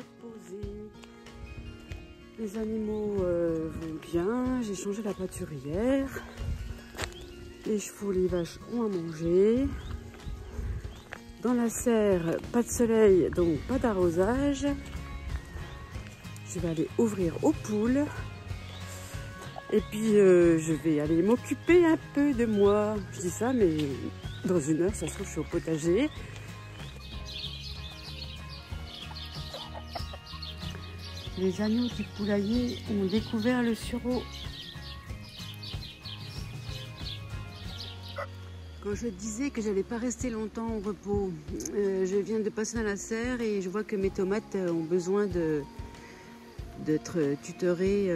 reposer. Les animaux vont bien. J'ai changé la pâture hier. Les chevaux, les vaches ont à manger. Dans la serre, pas de soleil, donc pas d'arrosage. Je vais aller ouvrir aux poules. Et puis, je vais aller m'occuper un peu de moi. Je dis ça, mais dans une heure, ça se trouve, je suis au potager. Les agneaux du poulailler ont découvert le sureau. Quand je disais que j'allais pas rester longtemps au repos, je viens de passer dans la serre et je vois que mes tomates ont besoin d'être tutorées.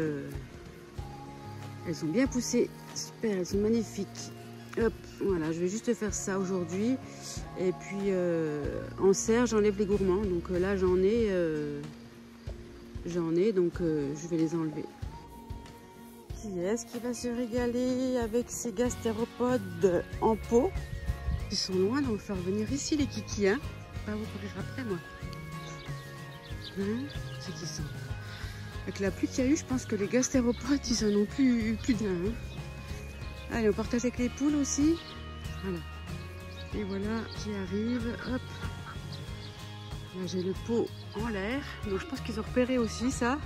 Elles sont bien poussées, super, elles sont magnifiques. Hop, voilà, je vais juste faire ça aujourd'hui. Et puis en serre, j'enlève les gourmands. Donc là, j'en ai, donc je vais les enlever. Qui est-ce qui va se régaler avec ces gastéropodes en pot? Ils sont loin, donc il va falloir venir ici les kikis, hein. Pas vous courir après moi. Hein? C'est qui sont? Avec la pluie qu'il y a eu, je pense que les gastéropodes, ils en ont plus d'un. Hein. Allez, on partage avec les poules aussi. Voilà. Et voilà qui arrive. Hop. Là, j'ai le pot en l'air. Donc je pense qu'ils ont repéré aussi ça.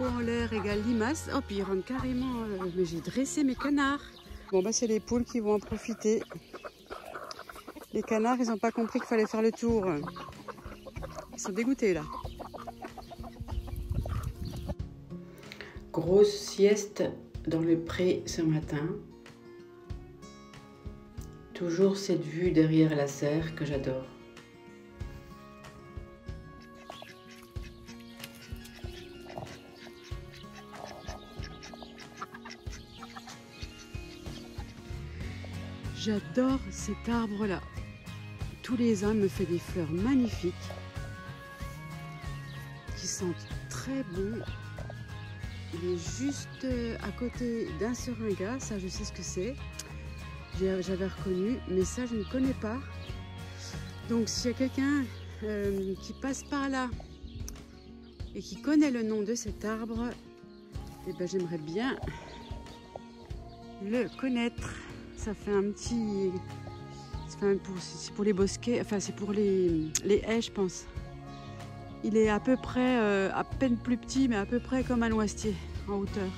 En l'air égale limace. Hop, ils rentrent carrément. Mais j'ai dressé mes canards. Bon, bah, c'est les poules qui vont en profiter. Les canards, ils n'ont pas compris qu'il fallait faire le tour. Ils sont dégoûtés là. Grosse sieste dans le pré ce matin. Toujours cette vue derrière la serre que j'adore. J'adore cet arbre-là. Tous les ans, il me fait des fleurs magnifiques qui sentent très bon. Il est juste à côté d'un seringa. Ça, je sais ce que c'est. J'avais reconnu, mais ça, je ne connais pas. Donc, s'il y a quelqu'un qui passe par là et qui connaît le nom de cet arbre, eh ben, j'aimerais bien le connaître. Ça fait un petit... C'est pour les bosquets, enfin c'est pour les haies je pense. Il est à peu près, à peine plus petit, mais à peu près comme un noisetier en hauteur.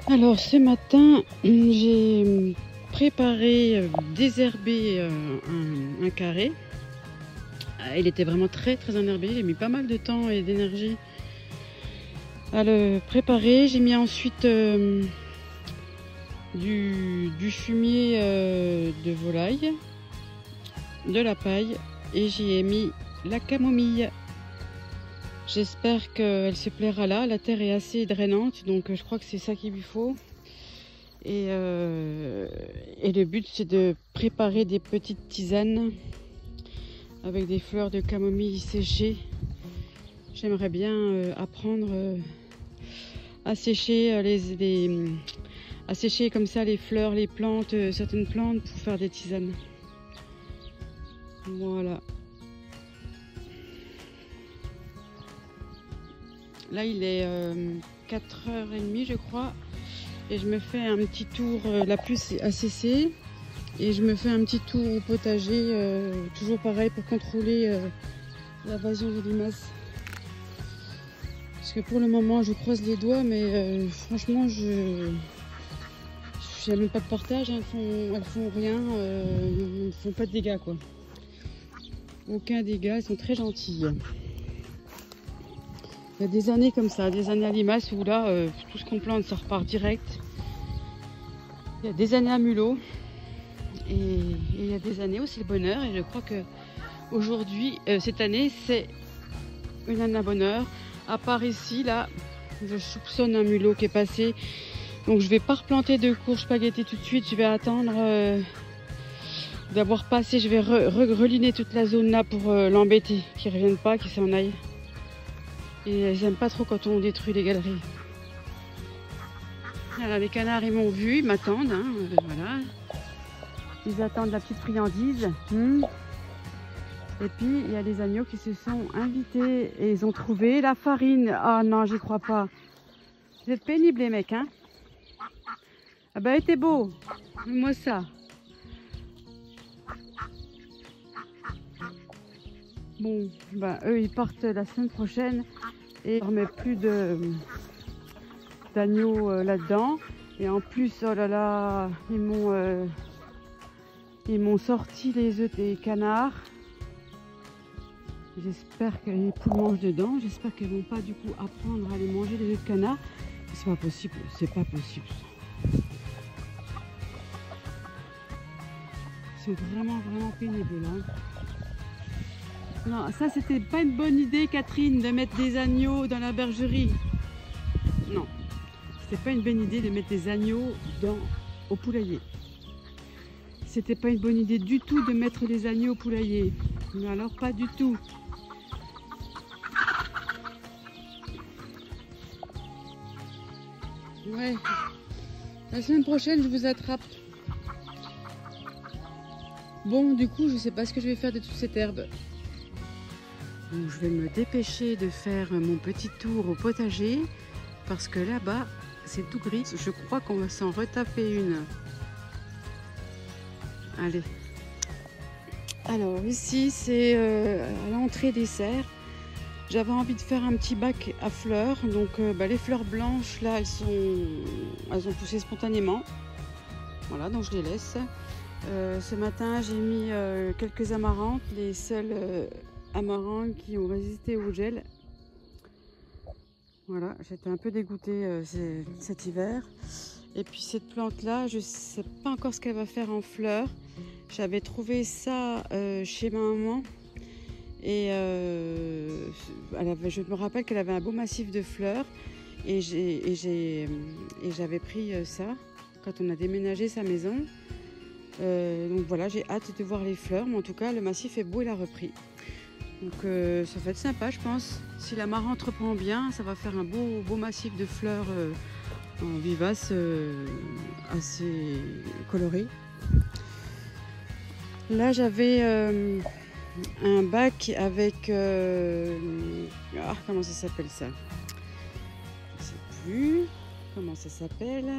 Alors ce matin, j'ai préparé, désherbé un carré. Il était vraiment très enherbé, j'ai mis pas mal de temps et d'énergie à le préparer. J'ai mis ensuite... du fumier de volaille, de la paille et j'y ai mis la camomille. J'espère qu'elle se plaira là. La terre est assez drainante, donc je crois que c'est ça qu'il lui faut. Et le but c'est de préparer des petites tisanes avec des fleurs de camomille séchées. J'aimerais bien apprendre à sécher à sécher comme ça les fleurs, les plantes, certaines plantes pour faire des tisanes. Voilà. Là il est 4h30 je crois. Et je me fais un petit tour, la pluie a cessé. Et je me fais un petit tour au potager, toujours pareil pour contrôler l'invasion des limaces. Parce que pour le moment je croise les doigts, mais franchement elles n'ont pas de portage, elles font rien, elles ne font pas de dégâts quoi. Aucun dégât, elles sont très gentilles. Il y a des années comme ça, des années à limaces où là, tout ce qu'on plante ça repart direct. Il y a des années à mulot et il y a des années où c'est le bonheur. Et je crois que aujourd'hui, cette année, c'est une année à bonheur. À part ici, là, je soupçonne un mulot qui est passé. Donc je vais pas replanter de courges spaghetti tout de suite, je vais attendre d'avoir passé, je vais reliner toute la zone là pour l'embêter, qu'il ne revienne pas, qu'il s'en aille. Et elles n'aiment pas trop quand on détruit les galeries. Alors les canards ils m'ont vu, ils m'attendent, hein, voilà. Ils attendent la petite friandise. Et puis il y a les agneaux qui se sont invités et ils ont trouvé la farine. Ah non, j'y crois pas. Vous êtes pénibles les mecs, hein? Ah bah, il était beau. Moi ça. Bon, bah eux ils partent la semaine prochaine et on ne remet plus d'agneaux là-dedans. Et en plus, oh là là, ils m'ont sorti les œufs des canards. J'espère que les poules mangent dedans. J'espère qu'elles vont pas du coup apprendre à aller manger les œufs de canard. C'est pas possible, c'est pas possible. C'est vraiment pénible là. Non, ça c'était pas une bonne idée, Catherine, de mettre des agneaux dans la bergerie. Non, c'était pas une bonne idée de mettre des agneaux au poulailler. C'était pas une bonne idée du tout de mettre des agneaux au poulailler. Mais alors pas du tout. Ouais. La semaine prochaine, je vous attrape. Bon, du coup, je sais pas ce que je vais faire de toute cette herbe. Donc, je vais me dépêcher de faire mon petit tour au potager parce que là-bas, c'est tout gris. Je crois qu'on va s'en retaper une. Allez. Alors, ici, c'est à l'entrée des serres. J'avais envie de faire un petit bac à fleurs. Donc, les fleurs blanches, là, elles ont poussé spontanément. Voilà, donc je les laisse. Ce matin, j'ai mis quelques amaranthes, les seuls amarantes qui ont résisté au gel. Voilà, j'étais un peu dégoûtée cet hiver. Et puis cette plante-là, je ne sais pas encore ce qu'elle va faire en fleurs. J'avais trouvé ça chez ma maman. Et je me rappelle qu'elle avait un beau massif de fleurs. Et j'avais pris ça quand on a déménagé sa maison. Donc voilà, j'ai hâte de voir les fleurs. Mais en tout cas, le massif est beau, il a repris. Donc ça va être sympa, je pense. Si l'amarante reprend bien, ça va faire un beau massif de fleurs en vivace, assez coloré. Là, j'avais un bac avec... comment ça s'appelle ça? Je ne sais plus comment ça s'appelle.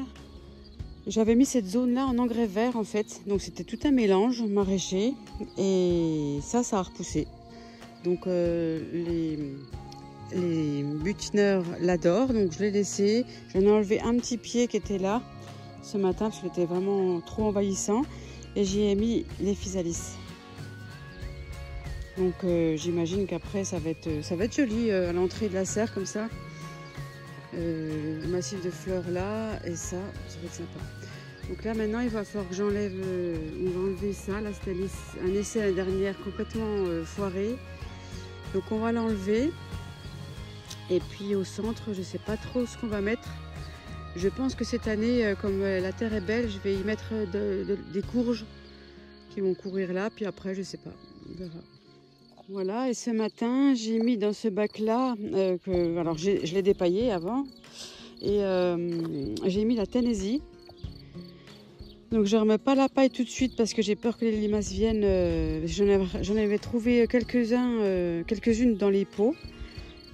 J'avais mis cette zone-là en engrais vert, en fait. Donc, c'était tout un mélange maraîcher. Et ça a repoussé. Donc, les butineurs l'adorent. Donc, je l'ai laissé. J'en ai enlevé un petit pied qui était là ce matin parce qu'il était vraiment trop envahissant. Et j'y ai mis les physalis. Donc j'imagine qu'après ça va être joli à l'entrée de la serre comme ça. Le massif de fleurs là et ça va être sympa. Donc là maintenant il va falloir que j'enlève, on va enlever ça. Là c'était un essai l'année dernière complètement foiré. Donc on va l'enlever. Et puis au centre je ne sais pas trop ce qu'on va mettre. Je pense que cette année, comme la terre est belle, je vais y mettre des courges qui vont courir là. Puis après, je sais pas, on verra. Voilà, et ce matin, j'ai mis dans ce bac-là, alors je l'ai dépaillé avant, et j'ai mis la Tennessee. Donc je ne remets pas la paille tout de suite parce que j'ai peur que les limaces viennent. J'en avais trouvé quelques-unes dans les pots.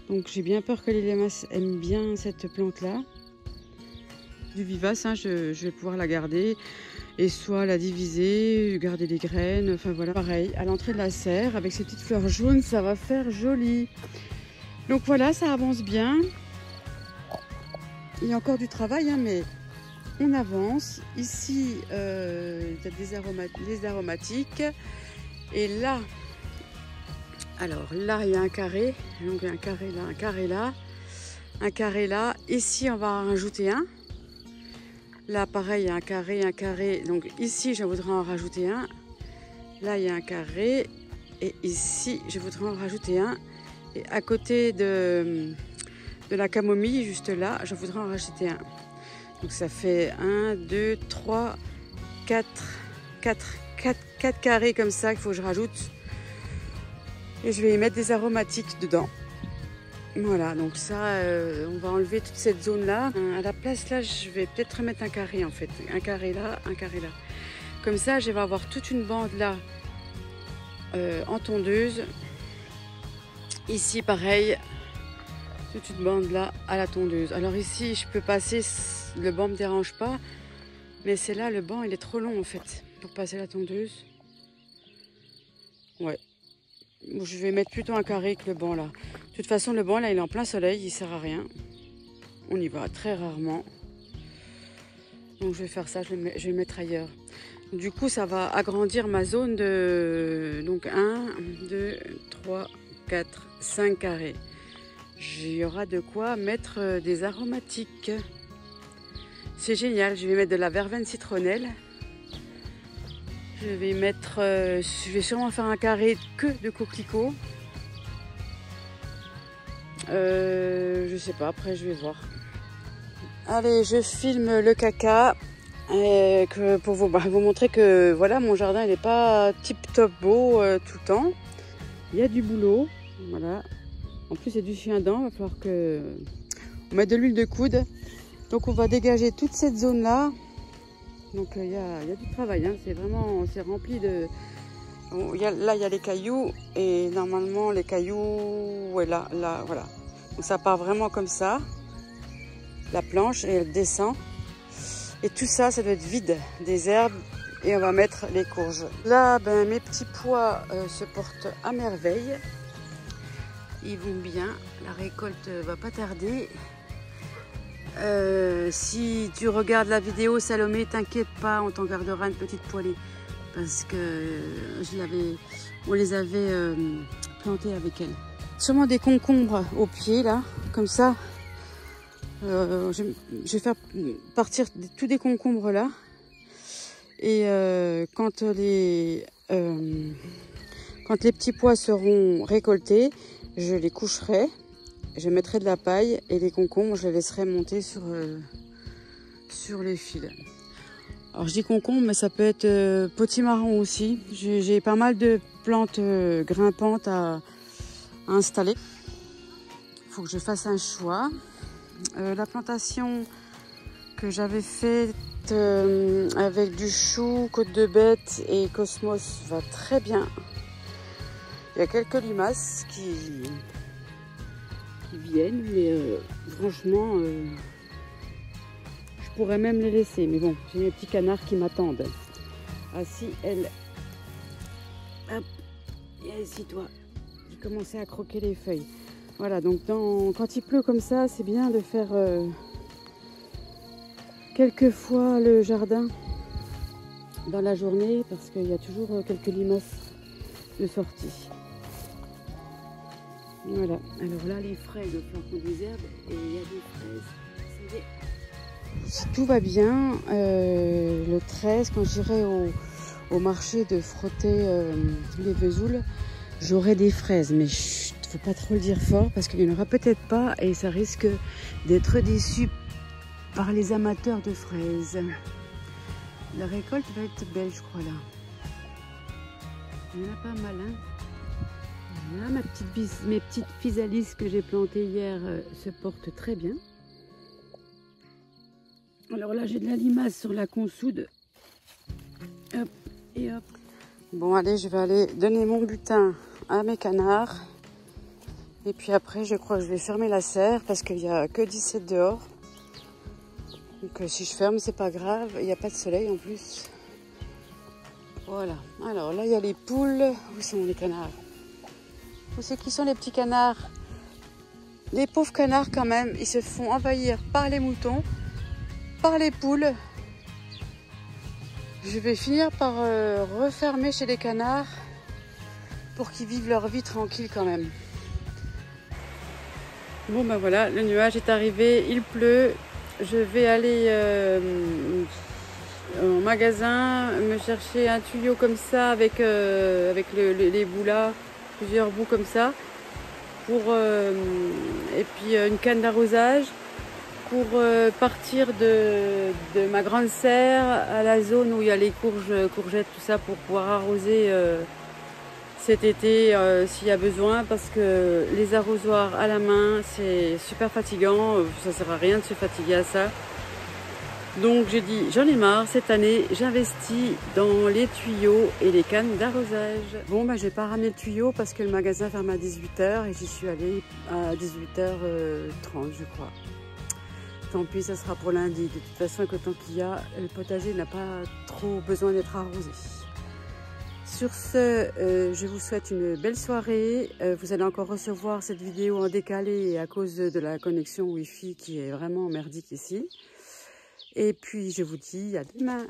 Donc j'ai bien peur que les limaces aiment bien cette plante-là. Du vivace, hein, je vais pouvoir la garder et soit la diviser, garder les graines, enfin voilà. Pareil, à l'entrée de la serre, avec ces petites fleurs jaunes, ça va faire joli. Donc voilà, ça avance bien. Il y a encore du travail, hein, mais on avance. Ici, il y a des aromatiques. Et là, alors là, il y a un carré. Donc il y a un carré là, un carré là, un carré là. Ici, on va en rajouter un. Là, pareil, il y a un carré. Donc ici, je voudrais en rajouter un. Là, il y a un carré. Et ici, je voudrais en rajouter un. Et à côté de la camomille, juste là, je voudrais en rajouter un. Donc ça fait 1, 2, 3, 4 carrés comme ça qu'il faut que je rajoute. Et je vais y mettre des aromatiques dedans. Voilà, donc ça, on va enlever toute cette zone-là. À la place, là, je vais peut-être remettre un carré, en fait. Un carré là, un carré là. Comme ça, je vais avoir toute une bande là en tondeuse. Ici pareil, toute une bande là à la tondeuse. Alors ici je peux passer, le banc me dérange pas, mais c'est là le banc il est trop long en fait pour passer la tondeuse. Ouais, je vais mettre plutôt un carré que le banc là. De toute façon le banc là il est en plein soleil, il sert à rien. On y va très rarement. Donc je vais faire ça, je vais le mettre ailleurs. Du coup ça va agrandir ma zone de donc 1, 2, 3, 4, 5 carrés. Il y aura de quoi mettre des aromatiques. C'est génial, je vais mettre de la verveine citronnelle. Je vais sûrement faire un carré que de coquelicots. Je sais pas, après je vais voir. Allez, je filme le caca pour vous montrer que voilà, mon jardin il n'est pas tip top beau tout le temps. Il y a du boulot, voilà. En plus, il y a du chien dent, il va falloir on mette de l'huile de coude. Donc, on va dégager toute cette zone-là. Donc, il y a du travail, hein. C'est rempli de... Là, il y a les cailloux et normalement, les cailloux, ouais, là, voilà. Donc, ça part vraiment comme ça, la planche, et elle descend. Et tout ça, ça doit être vide, des herbes. Et on va mettre les courges. Là, ben, mes petits pois se portent à merveille. Ils vont bien. La récolte va pas tarder. Si tu regardes la vidéo, Salomé, t'inquiète pas, on t'en gardera une petite poêlée. Parce que on les avait plantés avec elle. Sûrement des concombres au pied, là, comme ça. Je vais faire partir tous des concombres là. Et quand les petits pois seront récoltés, je les coucherai, je mettrai de la paille et les concombres, je les laisserai monter sur les fils. Alors je dis concombre, mais ça peut être potimarron aussi. J'ai pas mal de plantes grimpantes à installer. Il faut que je fasse un choix. La plantation que j'avais faite avec du chou, côte de bête et cosmos va très bien. Il y a quelques limaces qui viennent, mais franchement, je pourrais même les laisser. Mais bon, j'ai mes petits canards qui m'attendent. Assis, elle. Hop, et assis-toi. J'ai commencé à croquer les feuilles. Voilà, donc quand il pleut comme ça, c'est bien de faire quelquefois le jardin dans la journée parce qu'il y a toujours quelques limaces de sortie. Voilà, alors là les fraises, il va falloir qu'on désherbe et il y a des fraises. Si tout va bien, le 13, quand j'irai au marché de frotter les vesoules, j'aurai des fraises, mais chut, faut pas trop le dire fort parce qu'il n'y en aura peut-être pas et ça risque d'être déçu par les amateurs de fraises. La récolte va être belle, je crois, là. Il y en a pas mal, hein. Là, mes petites physalis que j'ai plantées hier se portent très bien. Alors là, j'ai de la limace sur la consoude. Hop, et hop. Bon, allez, je vais aller donner mon butin à mes canards. Et puis après, je crois que je vais fermer la serre parce qu'il n'y a que 17 dehors. Donc si je ferme, c'est pas grave. Il n'y a pas de soleil en plus. Voilà. Alors là, il y a les poules. Où sont les canards? Où c'est qui sont les petits canards? Les pauvres canards quand même, ils se font envahir par les moutons, par les poules. Je vais finir par refermer chez les canards pour qu'ils vivent leur vie tranquille quand même. Bon ben voilà, le nuage est arrivé, il pleut. Je vais aller au magasin me chercher un tuyau comme ça avec les bouts là, plusieurs bouts comme ça, et puis une canne d'arrosage pour partir de ma grande serre à la zone où il y a les courgettes, tout ça, pour pouvoir arroser cet été s'il y a besoin, parce que les arrosoirs à la main c'est super fatigant, ça sert à rien de se fatiguer à ça. Donc j'ai dit, j'en ai marre, cette année, j'investis dans les tuyaux et les cannes d'arrosage. Bon, bah, j'ai pas ramené de tuyaux parce que le magasin ferme à 18 h et j'y suis allée à 18h30, je crois. Tant pis, ça sera pour lundi. De toute façon, que tant qu'il y a, le potager n'a pas trop besoin d'être arrosé. Sur ce, je vous souhaite une belle soirée. Vous allez encore recevoir cette vidéo en décalé à cause de la connexion Wi-Fi qui est vraiment merdique ici. Et puis, je vous dis à demain.